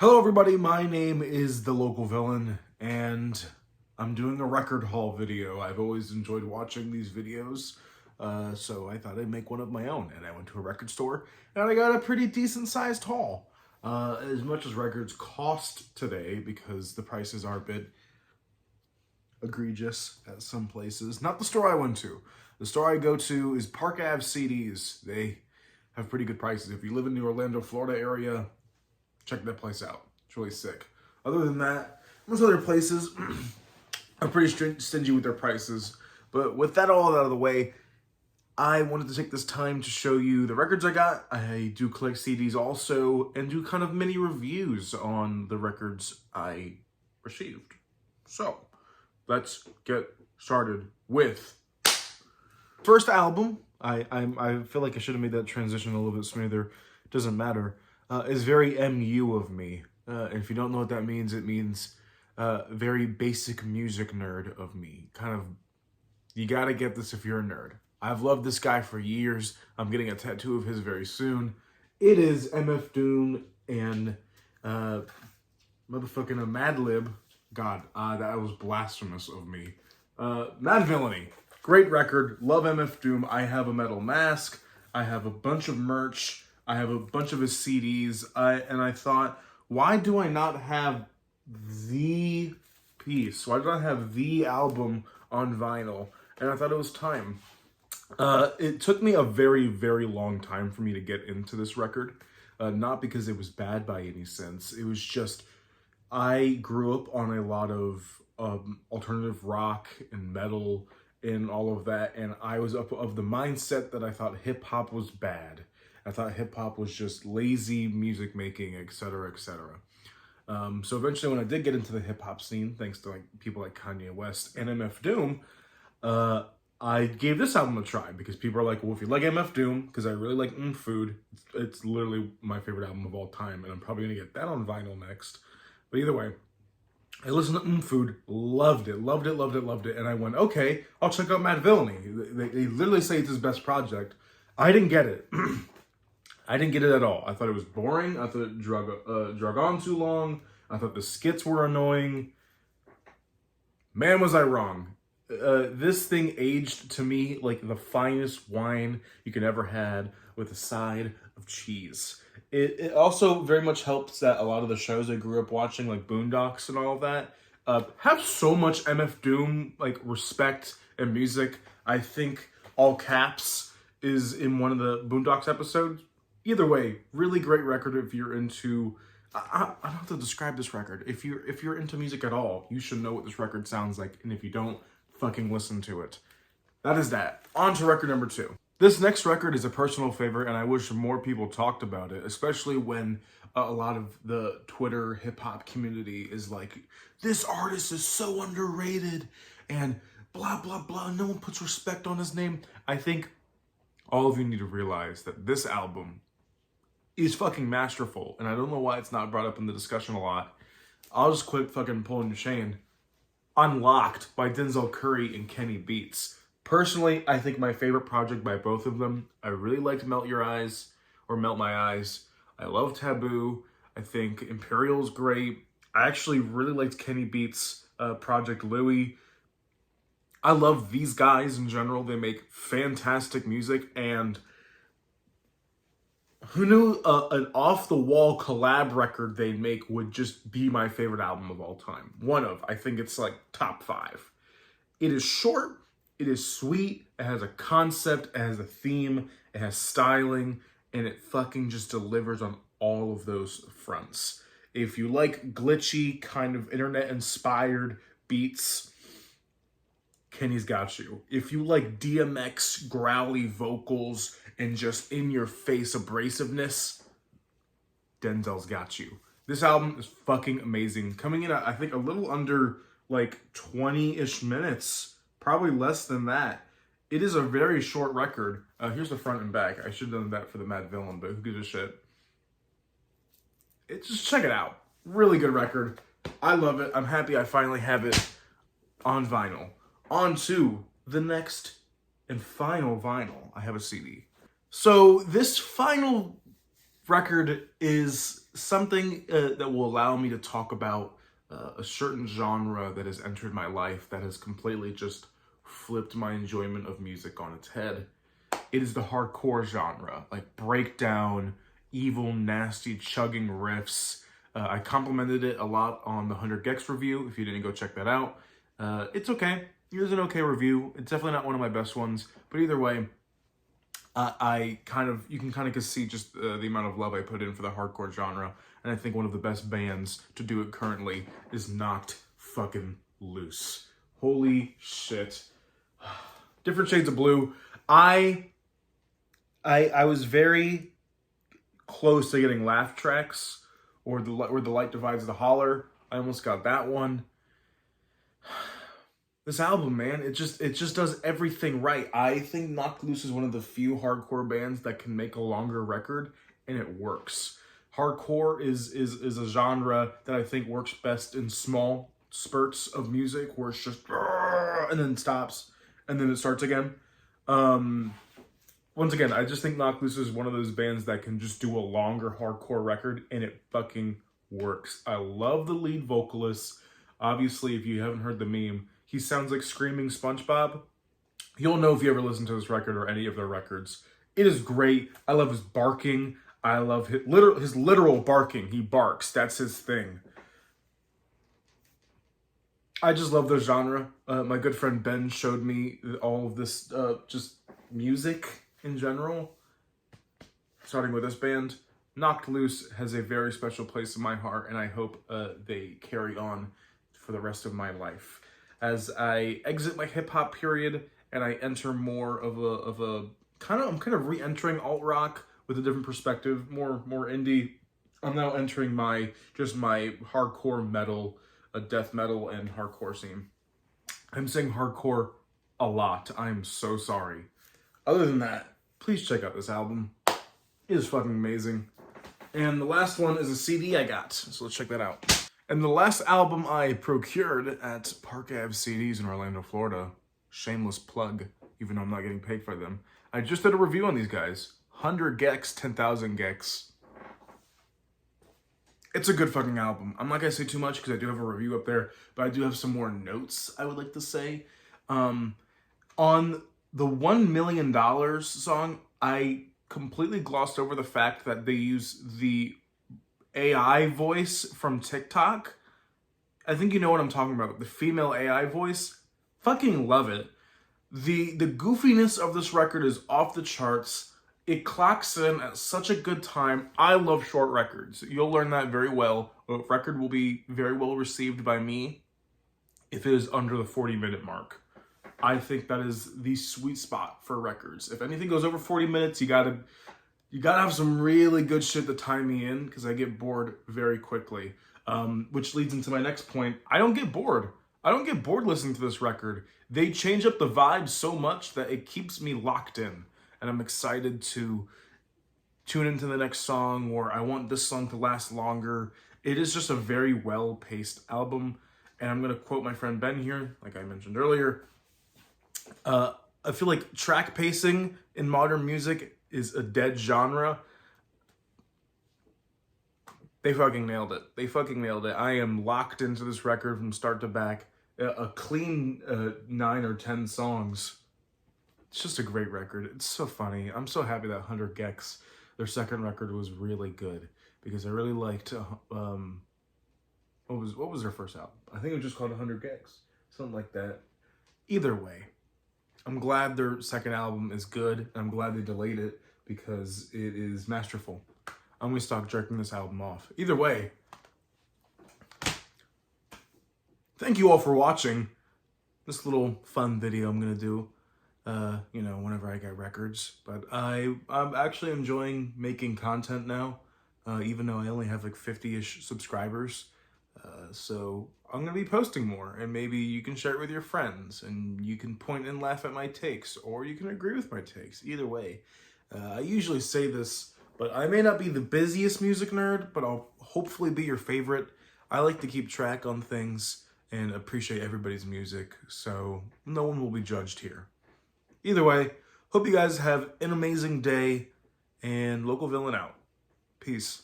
Hello everybody, my name is The Local Villain, and I'm doing a record haul video. I've always enjoyed watching these videos, so I thought I'd make one of my own. And I went to a record store, and I got a pretty decent sized haul. As much as records cost today, because the prices are a bit egregious at some places. Not the store I went to. The store I go to is Park Ave CDs. They have pretty good prices. If you live in the Orlando, Florida area, check that place out. It's really sick. Other than that, most other places are pretty stingy with their prices. But with that all out of the way, I wanted to take this time to show you the records I got. I do collect CDs also, and do kind of mini reviews on the records I received. So, let's get started with first album. I feel like I should have made that transition a little bit smoother. Doesn't matter. Is very MU of me. If you don't know what that means, it means very basic music nerd of me. Kind of, you gotta get this if you're a nerd. I've loved this guy for years. I'm getting a tattoo of his very soon. It is MF Doom and motherfucking a Madlib. God, that was blasphemous of me. Madvillianly. Great record. Love MF Doom. I have a metal mask. I have a bunch of merch. I have a bunch of his CDs. And I thought, why do I not have the piece? Why do I not have the album on vinyl? And I thought it was time. It took me a very, very long time for me to get into this record. Not because it was bad by any sense. It was just, I grew up on a lot of alternative rock and metal and all of that. And I was up of the mindset that I thought hip hop was bad. I thought hip hop was just lazy music making, etc., etc. So eventually, when I did get into the hip hop scene, thanks to people like Kanye West and MF Doom, I gave this album a try because people are like, "Well, if you like MF Doom, because I really like Food, it's literally my favorite album of all time, and I'm probably gonna get that on vinyl next." But either way, I listened to Food, loved it, and I went, "Okay, I'll check out Madvillianly." They literally say it's his best project. I didn't get it. I didn't get it at all. I thought it was boring. I thought it drug on too long. I thought the skits were annoying. Man, was I wrong. This thing aged to me like the finest wine you could ever had with a side of cheese. It also very much helps that a lot of the shows I grew up watching, like Boondocks and all of that, have so much MF Doom respect and music. I think All Caps is in one of the Boondocks episodes. Either way, really great record if you're into... I don't have to describe this record. If you're into music at all, you should know what this record sounds like. And if you don't, fucking listen to it. That is that. On to record number 2. This next record is a personal favorite, and I wish more people talked about it, especially when a lot of the Twitter hip-hop community is like, this artist is so underrated, and blah, blah, blah. No one puts respect on his name. I think all of you need to realize that this album is fucking masterful, and I don't know why it's not brought up in the discussion a lot. I'll just quit fucking pulling your chain. Unlocked by Denzel Curry and Kenny Beats. Personally, I think my favorite project by both of them. I really liked Melt Your Eyes, or Melt My Eyes. I love Taboo. I think Imperial's great. I actually really liked Kenny Beats' Project Louie. I love these guys in general. They make fantastic music, and who knew an off-the-wall collab record they'd make would just be my favorite album of all time? One of. I think it's like top 5. It is short. It is sweet. It has a concept. It has a theme. It has styling. And it fucking just delivers on all of those fronts. If you like glitchy, kind of internet-inspired beats, Kenny's got you. If you like DMX growly vocals and just in-your-face abrasiveness, Denzel's got you. This album is fucking amazing. Coming in at, I think, a little under 20-ish minutes. Probably less than that. It is a very short record. Here's the front and back. I should have done that for the Madvillain, but who gives a shit? Just check it out. Really good record. I love it. I'm happy I finally have it on vinyl. On to the next and final vinyl. I have a CD. So this final record is something that will allow me to talk about a certain genre that has entered my life that has completely just flipped my enjoyment of music on its head. It is the hardcore genre, like breakdown, evil, nasty, chugging riffs. I complimented it a lot on the 100 Gex review. If you didn't go check that out, it's okay. It was an okay review. It's definitely not one of my best ones, but either way, you can kind of see just the amount of love I put in for the hardcore genre, and I think one of the best bands to do it currently is Knocked Fucking Loose. Holy shit. Different Shades of Blue. I was very close to getting Laugh Tracks or Where the Light Divides the Holler. I almost got that one. This album, man, it just does everything right. I think Knocked Loose is one of the few hardcore bands that can make a longer record, and it works. Hardcore is a genre that I think works best in small spurts of music where it's just and then stops and then it starts again. Once again, I just think Knocked Loose is one of those bands that can just do a longer hardcore record, and it fucking works. I love the lead vocalist. Obviously, if you haven't heard the meme, he sounds like Screaming SpongeBob. You'll know if you ever listen to this record or any of their records. It is great. I love his barking. I love his literal barking. He barks. That's his thing. I just love the genre. My good friend Ben showed me all of this just music in general, starting with this band. Knocked Loose has a very special place in my heart, and I hope they carry on for the rest of my life. As I exit my hip hop period and I enter more of a I'm kind of re-entering alt rock with a different perspective, more indie. I'm now entering my hardcore metal, death metal and hardcore scene. I'm saying hardcore a lot. I'm so sorry. Other than that, please check out this album. It is fucking amazing. And the last one is a CD I got, so let's check that out. And the last album I procured at Park Ave CDs in Orlando, Florida, shameless plug, even though I'm not getting paid for them. I just did a review on these guys. 100 Gex, 10,000 Gex. It's a good fucking album. I'm not going to say too much because I do have a review up there, but I do have some more notes I would like to say. On the $1 Million song, I completely glossed over the fact that they use the AI voice from TikTok. I think you know what I'm talking about. The female AI voice. Fucking love it. The goofiness of this record is off the charts. It clocks in at such a good time. I love short records. You'll learn that very well. A record will be very well received by me if it is under the 40-minute mark. I think that is the sweet spot for records. If anything goes over 40 minutes, you gotta have some really good shit to tie me in, because I get bored very quickly. Which leads into my next point. I don't get bored. I don't get bored listening to this record. They change up the vibe so much that it keeps me locked in. And I'm excited to tune into the next song, or I want this song to last longer. It is just a very well-paced album. And I'm going to quote my friend Ben here, like I mentioned earlier. I feel like track pacing in modern music is a dead genre. They fucking nailed it. They fucking nailed it. I am locked into this record from start to back. A clean 9 or 10 songs. It's just a great record. It's so funny. I'm so happy that 100 Gex, their second record, was really good, because I really liked what was their first album? I think it was just called 100 Gex, something like that. Either way, I'm glad their second album is good, and I'm glad they delayed it, because it is masterful. I'm gonna stop jerking this album off. Either way, thank you all for watching this little fun video I'm gonna do. Whenever I get records. But I'm actually enjoying making content now, even though I only have like 50-ish subscribers. So I'm going to be posting more, and maybe you can share it with your friends, and you can point and laugh at my takes, or you can agree with my takes. Either way. I usually say this, but I may not be the busiest music nerd, but I'll hopefully be your favorite. I like to keep track on things and appreciate everybody's music, so no one will be judged here. Either way, hope you guys have an amazing day, and Local Villain out. Peace.